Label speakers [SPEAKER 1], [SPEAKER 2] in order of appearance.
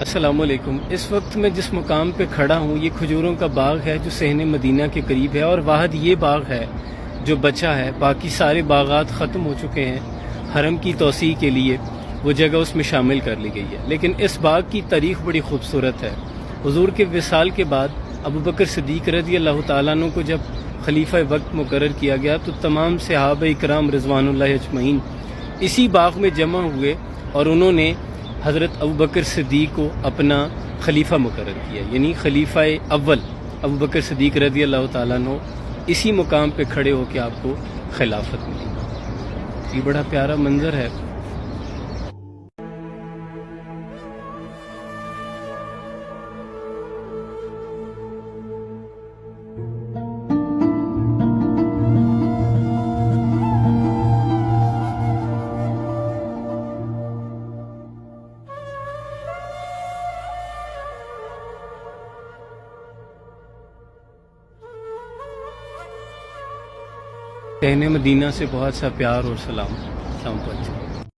[SPEAKER 1] السلام علیکم۔ اس وقت میں جس مقام پہ کھڑا ہوں یہ کھجوروں کا باغ ہے جو صحن مدینہ کے قریب ہے، اور واحد یہ باغ ہے جو بچا ہے۔ باقی سارے باغات ختم ہو چکے ہیں، حرم کی توسیع کے لیے وہ جگہ اس میں شامل کر لی گئی ہے، لیکن اس باغ کی تاریخ بڑی خوبصورت ہے۔ حضور کے وصال کے بعد ابوبکر صدیق رضی اللہ تعالیٰ عنہ کو جب خلیفہ وقت مقرر کیا گیا تو تمام صحابہ کرام رضوان اللہ اجمعین اسی باغ میں جمع ہوئے اور انہوں نے حضرت ابوبکر صدیق کو اپنا خلیفہ مقرر کیا، یعنی خلیفہ اول ابوبکر صدیق رضی اللہ تعالیٰ عنہ اسی مقام پہ کھڑے ہو کے آپ کو خلافت ملی۔ یہ بڑا پیارا منظر ہے۔ صحن مدینہ سے بہت سا پیار اور سلام۔ السلام علیکم۔